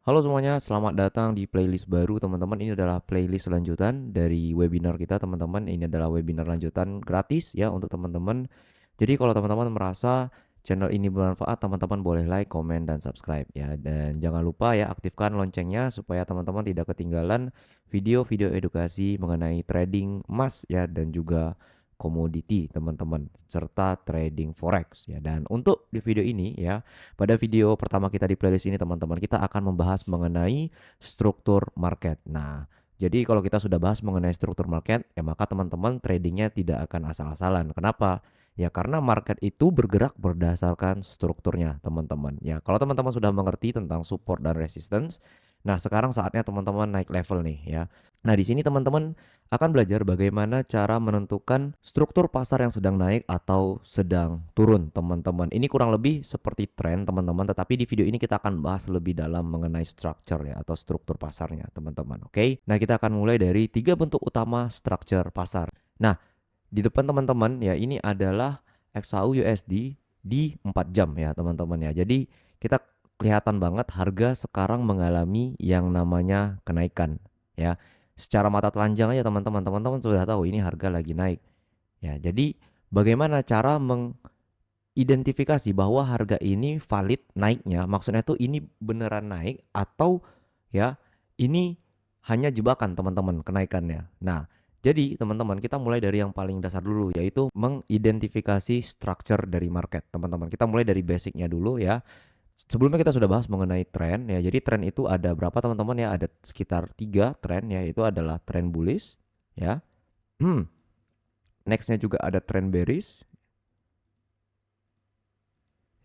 Halo semuanya, selamat datang di playlist baru teman-teman. Ini adalah playlist lanjutan dari webinar kita teman-teman. Ini adalah webinar lanjutan gratis ya untuk teman-teman. Jadi kalau teman-teman merasa channel ini bermanfaat, teman-teman boleh like, komen, dan subscribe ya. Dan jangan lupa ya aktifkan loncengnya supaya teman-teman tidak ketinggalan video-video edukasi mengenai trading emas ya dan juga komoditi teman-teman serta trading forex ya. Dan untuk di video ini ya, pada video pertama kita di playlist ini teman-teman, kita akan membahas mengenai struktur market. Nah, jadi kalau kita sudah bahas mengenai struktur market, ya maka teman-teman tradingnya tidak akan asal-asalan. Kenapa? Ya karena market itu bergerak berdasarkan strukturnya teman-teman. Ya kalau teman-teman sudah mengerti tentang support dan resistance, nah sekarang saatnya teman-teman naik level nih ya. Nah di sini teman-teman akan belajar bagaimana cara menentukan struktur pasar yang sedang naik atau sedang turun teman-teman. Ini kurang lebih seperti tren teman-teman, tetapi di video ini kita akan bahas lebih dalam mengenai structure ya atau struktur pasarnya teman-teman. Oke. Nah, kita akan mulai dari tiga bentuk utama structure pasar. Nah, di depan teman-teman ya ini adalah XAU USD di 4 jam ya teman-teman ya. Jadi kita kelihatan banget harga sekarang mengalami yang namanya kenaikan ya. Secara mata telanjang aja teman-teman, teman-teman sudah tahu ini harga lagi naik. Ya, jadi bagaimana cara mengidentifikasi bahwa harga ini valid naiknya? Maksudnya tuh ini beneran naik atau ya ini hanya jebakan teman-teman kenaikannya. Nah, jadi teman-teman kita mulai dari yang paling dasar dulu yaitu mengidentifikasi structure dari market. Teman-teman, kita mulai dari basicnya dulu ya. Sebelumnya kita sudah bahas mengenai tren ya. Jadi tren itu ada berapa teman-teman ya? Ada sekitar 3 tren ya. Itu adalah tren bullish ya. Nextnya juga ada tren bearish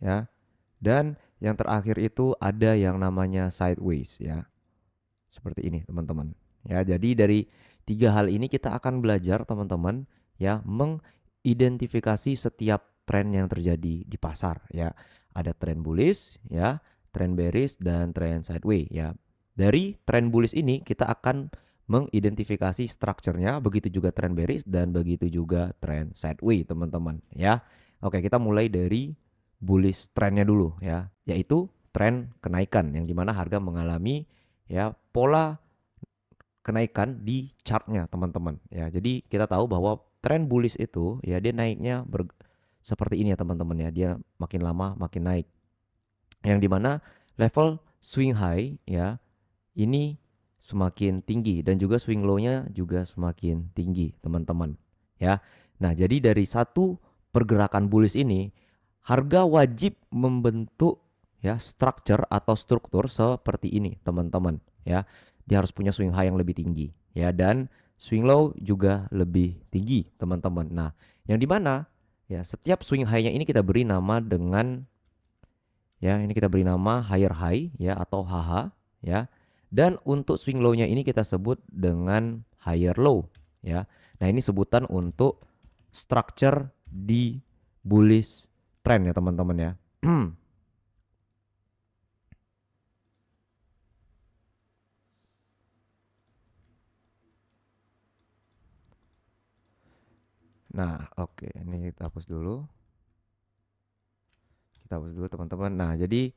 ya. Dan yang terakhir itu ada yang namanya sideways ya. Seperti ini teman-teman. Ya, jadi dari 3 hal ini kita akan belajar teman-teman ya mengidentifikasi setiap tren yang terjadi di pasar ya. Ada tren bullish ya, tren bearish dan tren sideways ya. Dari tren bullish ini kita akan mengidentifikasi strukturnya, begitu juga tren bearish dan begitu juga tren sideways teman-teman ya. Oke, kita mulai dari bullish trennya dulu ya, yaitu tren kenaikan yang dimana harga mengalami ya pola kenaikan di chartnya teman-teman ya. Jadi kita tahu bahwa tren bullish itu ya dia naiknya seperti ini ya teman-teman ya, dia makin lama makin naik yang dimana level swing high ya ini semakin tinggi dan juga swing low-nya juga semakin tinggi teman-teman ya. Nah jadi dari satu pergerakan bullish ini harga wajib membentuk ya structure atau struktur seperti ini teman-teman ya. Dia harus punya swing high yang lebih tinggi ya dan swing low juga lebih tinggi teman-teman. Nah yang dimana ya setiap swing high-nya ini kita beri nama dengan ya ini kita beri nama higher high ya atau HH ya. Dan untuk swing low-nya ini kita sebut dengan higher low ya. Nah ini sebutan untuk structure di bullish trend ya teman-teman ya. Nah, oke, ini kita hapus dulu. Kita hapus dulu teman-teman. Nah, jadi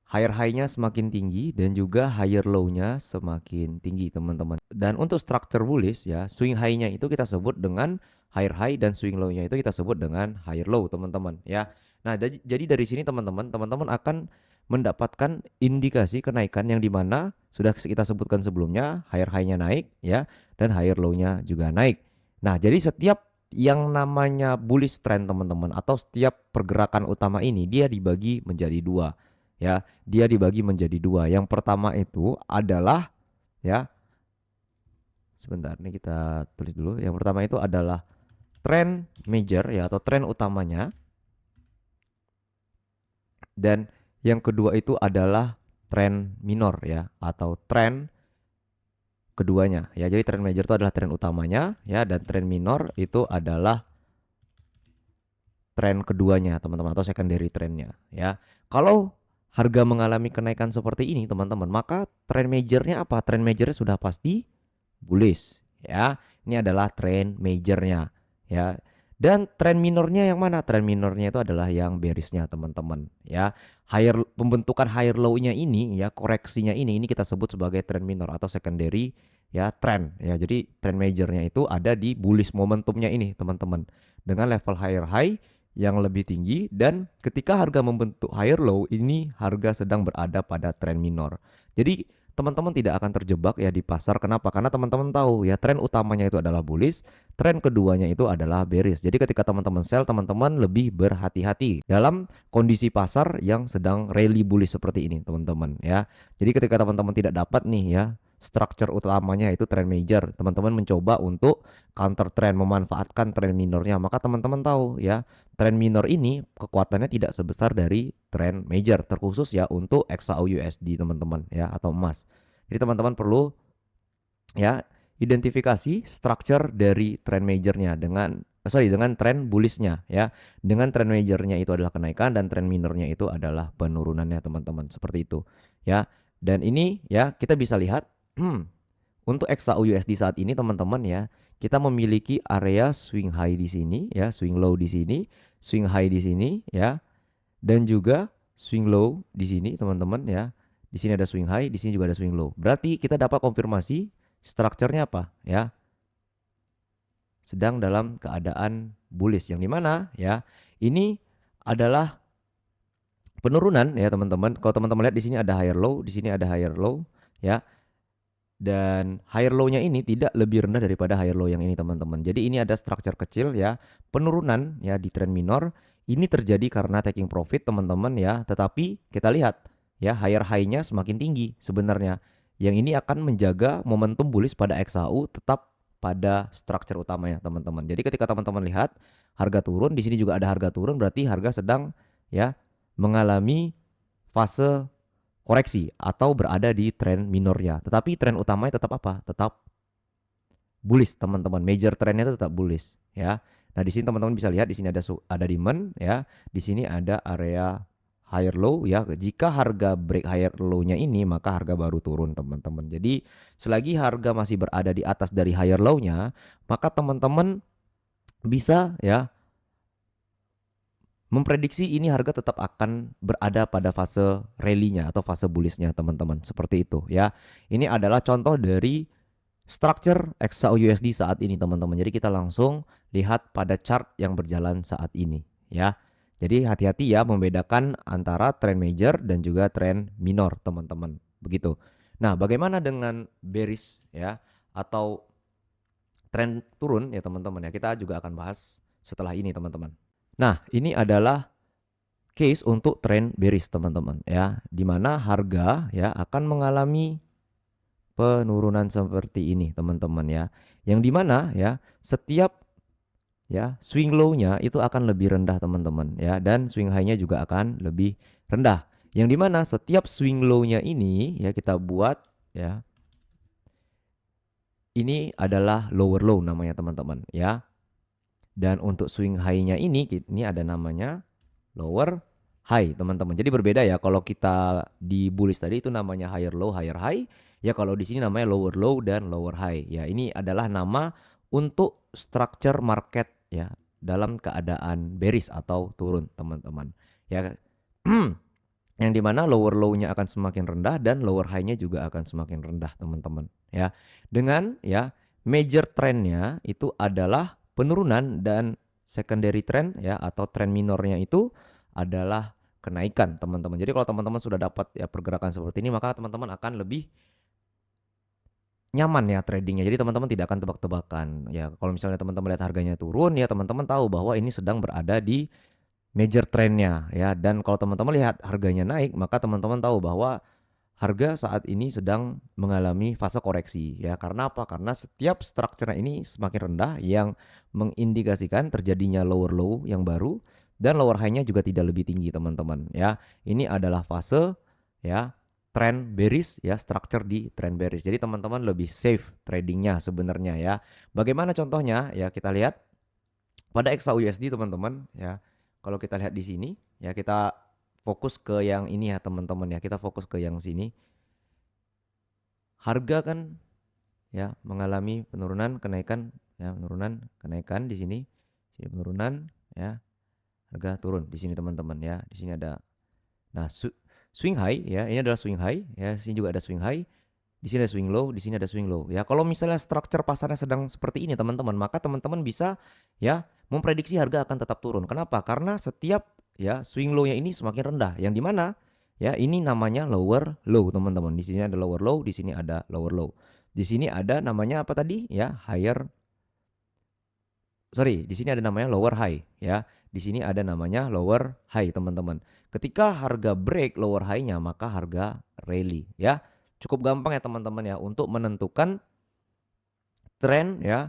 higher high-nya semakin tinggi dan juga higher low-nya semakin tinggi teman-teman. Dan untuk structure bullish ya, swing high-nya itu kita sebut dengan higher high dan swing low-nya itu kita sebut dengan higher low teman-teman ya. Nah, jadi dari sini teman-teman akan mendapatkan indikasi kenaikan yang dimana sudah kita sebutkan sebelumnya higher high-nya naik ya dan higher low-nya juga naik. Nah, jadi setiap yang namanya bullish trend teman-teman atau setiap pergerakan utama ini dia dibagi menjadi dua ya. Dia dibagi menjadi dua. Yang pertama itu adalah ya sebentar nih kita tulis dulu. Yang pertama itu adalah trend major ya atau tren utamanya. Dan yang kedua itu adalah tren minor ya atau tren keduanya ya. Jadi tren major itu adalah tren utamanya ya dan tren minor itu adalah tren keduanya teman-teman atau secondary trennya ya. Kalau harga mengalami kenaikan seperti ini teman-teman, maka tren majornya apa? Tren majornya sudah pasti bullish ya. Ini adalah tren majornya ya. Dan tren minornya yang mana? Tren minornya itu adalah yang bearish-nya teman-teman ya. Pembentukan higher low-nya ini ya, koreksinya ini kita sebut sebagai tren minor atau secondary ya trend ya. Jadi tren majornya itu ada di bullish momentumnya ini teman-teman. Dengan level higher high yang lebih tinggi, dan ketika harga membentuk higher low ini harga sedang berada pada tren minor. Jadi teman-teman tidak akan terjebak ya di pasar. Kenapa? Karena teman-teman tahu ya tren utamanya itu adalah bullish, tren keduanya itu adalah bearish. Jadi ketika teman-teman sell, teman-teman lebih berhati-hati dalam kondisi pasar yang sedang rally bullish seperti ini, teman-teman ya. Jadi ketika teman-teman tidak dapat nih ya structure utamanya itu trend major, teman-teman mencoba untuk counter trend, memanfaatkan trend minornya, maka teman-teman tahu ya trend minor ini kekuatannya tidak sebesar dari trend major, terkhusus ya untuk XAU USD teman-teman ya, atau emas. Jadi teman-teman perlu ya identifikasi structure dari trend majornya dengan trend bullishnya ya. Dengan trend majornya itu adalah kenaikan dan trend minornya itu adalah penurunannya teman-teman, seperti itu ya. Dan ini ya kita bisa lihat untuk XAU USD saat ini teman-teman ya, kita memiliki area swing high di sini ya, swing low di sini, swing high di sini ya, dan juga swing low di sini teman-teman ya. Di sini ada swing high, di sini juga ada swing low. Berarti kita dapat konfirmasi strukturnya apa ya? Sedang dalam keadaan bullish, yang dimana ya ini adalah penurunan ya teman-teman. Kalau teman-teman lihat di sini ada higher low, di sini ada higher low ya. Dan higher low-nya ini tidak lebih rendah daripada higher low yang ini teman-teman. Jadi ini ada structure kecil ya, penurunan ya di trend minor. Ini terjadi karena taking profit teman-teman ya. Tetapi kita lihat ya higher high-nya semakin tinggi sebenarnya. Yang ini akan menjaga momentum bullish pada XAU tetap pada structure utamanya teman-teman. Jadi ketika teman-teman lihat harga turun, di sini juga ada harga turun, berarti harga sedang ya mengalami fase koreksi atau berada di tren minornya. Tetapi tren utamanya tetap apa? Tetap bullish teman-teman. Major trennya tetap bullish ya. Nah, di sini teman-teman bisa lihat di sini ada demand ya. Di sini ada area higher low ya. Jika harga break higher low-nya ini, maka harga baru turun teman-teman. Jadi selagi harga masih berada di atas dari higher low-nya, maka teman-teman bisa ya memprediksi ini harga tetap akan berada pada fase rally-nya atau fase bullish-nya teman-teman, seperti itu ya. Ini adalah contoh dari structure XAU USD saat ini teman-teman. Jadi kita langsung lihat pada chart yang berjalan saat ini ya. Jadi hati-hati ya membedakan antara trend major dan juga trend minor teman-teman, begitu. Nah, bagaimana dengan bearish ya atau trend turun ya teman-teman ya. Kita juga akan bahas setelah ini teman-teman. Nah, ini adalah case untuk trend bearish teman-teman ya, di mana harga ya akan mengalami penurunan seperti ini teman-teman ya, yang dimana ya setiap ya swing low-nya itu akan lebih rendah teman-teman ya, dan swing high-nya juga akan lebih rendah, yang dimana setiap swing low-nya ini ya kita buat ya, ini adalah lower low namanya teman-teman ya. Dan untuk swing high-nya ini ada namanya lower high teman-teman. Jadi berbeda ya, kalau kita di bullish tadi itu namanya higher low, higher high. Ya kalau di sini namanya lower low dan lower high. Ya ini adalah nama untuk structure market ya dalam keadaan bearish atau turun teman-teman. Ya yang dimana lower low-nya akan semakin rendah dan lower high-nya juga akan semakin rendah teman-teman ya. Dengan ya major trendnya itu adalah penurunan, dan secondary trend ya atau trend minornya itu adalah kenaikan teman-teman. Jadi kalau teman-teman sudah dapat ya pergerakan seperti ini, maka teman-teman akan lebih nyaman ya tradingnya. Jadi teman-teman tidak akan tebak-tebakan ya. Kalau misalnya teman-teman lihat harganya turun ya, teman-teman tahu bahwa ini sedang berada di major trendnya ya. Dan kalau teman-teman lihat harganya naik, maka teman-teman tahu bahwa harga saat ini sedang mengalami fase koreksi ya. Karena apa? Karena setiap strukturnya ini semakin rendah, yang mengindikasikan terjadinya lower low yang baru, dan lower high-nya juga tidak lebih tinggi teman-teman ya. Ini adalah fase ya trend bearish ya, structure di trend bearish. Jadi teman-teman lebih safe tradingnya sebenarnya ya. Bagaimana contohnya ya, kita lihat pada XAUUSD teman-teman ya. Kalau kita lihat di sini ya, kita fokus ke yang ini ya teman-teman ya. Kita fokus ke yang sini. Harga kan ya mengalami penurunan, kenaikan ya, penurunan, kenaikan di sini. Sini penurunan ya. Harga turun di sini teman-teman ya. Di sini ada nah swing high ya. Ini adalah swing high ya. Sini juga ada swing high. Di sini ada swing low, di sini ada swing low. Ya, kalau misalnya structure pasarnya sedang seperti ini, teman-teman, maka teman-teman bisa ya memprediksi harga akan tetap turun. Kenapa? Karena setiap ya swing low-nya ini semakin rendah. Yang di mana ya ini namanya lower low, teman-teman. Di sini ada lower low, di sini ada lower low. Di sini ada namanya apa tadi? Ya, di sini ada namanya lower high ya. Di sini ada namanya lower high, teman-teman. Ketika harga break lower high-nya, maka harga rally ya. Cukup gampang ya teman-teman ya untuk menentukan tren ya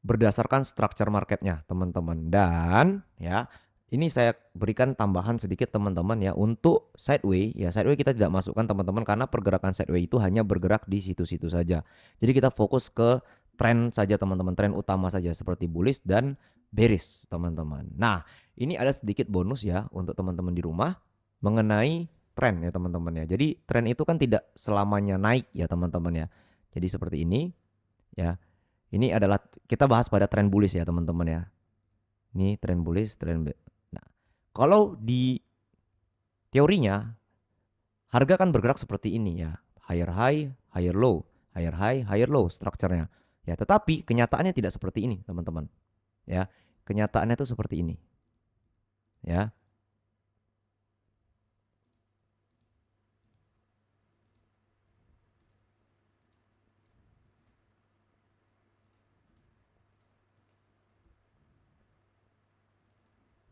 berdasarkan structure marketnya teman-teman. Dan ya ini saya berikan tambahan sedikit teman-teman ya untuk sideway ya. Sideway kita tidak masukkan teman-teman karena pergerakan sideway itu hanya bergerak di situ-situ saja. Jadi kita fokus ke tren saja teman-teman, tren utama saja seperti bullish dan bearish teman-teman. Nah, ini ada sedikit bonus ya untuk teman-teman di rumah mengenai tren ya teman-teman ya. Jadi tren itu kan tidak selamanya naik ya teman-teman ya. Jadi seperti ini ya. Ini adalah kita bahas pada tren bullish ya teman-teman ya. Ini tren bullish, nah, kalau di teorinya harga kan bergerak seperti ini ya. Higher high, higher low, higher high, higher low strukturnya. Ya, tetapi kenyataannya tidak seperti ini, teman-teman. Ya, kenyataannya itu seperti ini. Ya.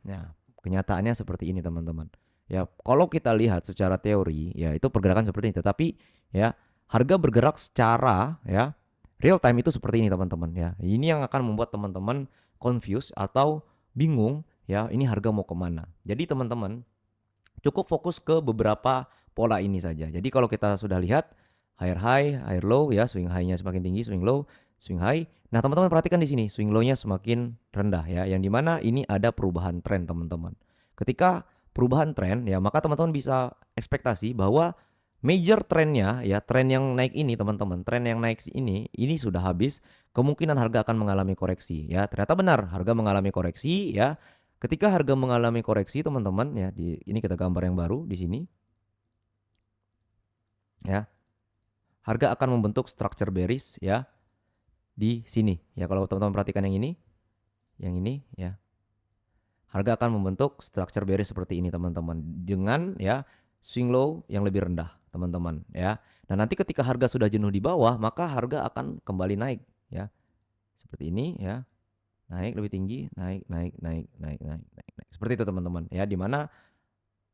Nah, kenyataannya seperti ini teman-teman. Ya, kalau kita lihat secara teori, ya itu pergerakan seperti ini. Tetapi ya harga bergerak secara ya real time itu seperti ini teman-teman ya. Ini yang akan membuat teman-teman confused atau bingung ya. Ini harga mau kemana? Jadi teman-teman cukup fokus ke beberapa pola ini saja. Jadi kalau kita sudah lihat higher high, higher low ya, swing high-nya semakin tinggi, swing low, swing high. Nah, teman-teman perhatikan di sini, swing low-nya semakin rendah ya, yang dimana ini ada perubahan tren, teman-teman. Ketika perubahan tren ya, maka teman-teman bisa ekspektasi bahwa major trennya ya, tren yang naik ini teman-teman, tren yang naik ini sudah habis, kemungkinan harga akan mengalami koreksi ya. Ternyata benar, harga mengalami koreksi ya. Ketika harga mengalami koreksi teman-teman ya, di ini kita gambar yang baru di sini ya. Harga akan membentuk structure bearish ya di sini ya. Kalau teman-teman perhatikan yang ini ya. Harga akan membentuk structure bearish seperti ini teman-teman dengan ya swing low yang lebih rendah teman-teman ya. Nah, nanti ketika harga sudah jenuh di bawah, maka harga akan kembali naik ya. Seperti ini ya. Naik lebih tinggi, naik. Seperti itu teman-teman ya, di mana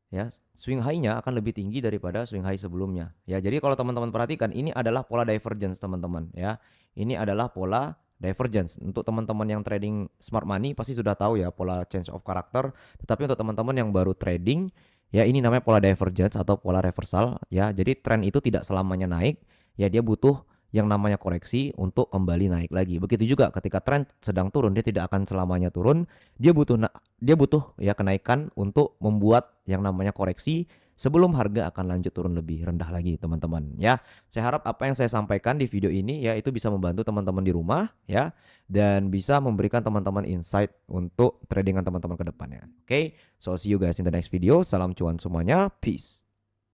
ya swing high-nya akan lebih tinggi daripada swing high sebelumnya ya. Jadi kalau teman-teman perhatikan, ini adalah pola divergence teman-teman ya. Ini adalah pola divergence. Untuk teman-teman yang trading smart money pasti sudah tahu ya pola change of character. Tetapi untuk teman-teman yang baru trading ya, ini namanya pola divergence atau pola reversal ya. Jadi tren itu tidak selamanya naik ya, dia butuh yang namanya koreksi untuk kembali naik lagi. Begitu juga ketika tren sedang turun, dia tidak akan selamanya turun. Dia butuh ya kenaikan untuk membuat yang namanya koreksi sebelum harga akan lanjut turun lebih rendah lagi, teman-teman ya. Saya harap apa yang saya sampaikan di video ini ya itu bisa membantu teman-teman di rumah ya, dan bisa memberikan teman-teman insight untuk tradingan teman-teman ke depannya. Oke, so see you guys in the next video. Salam cuan semuanya. Peace.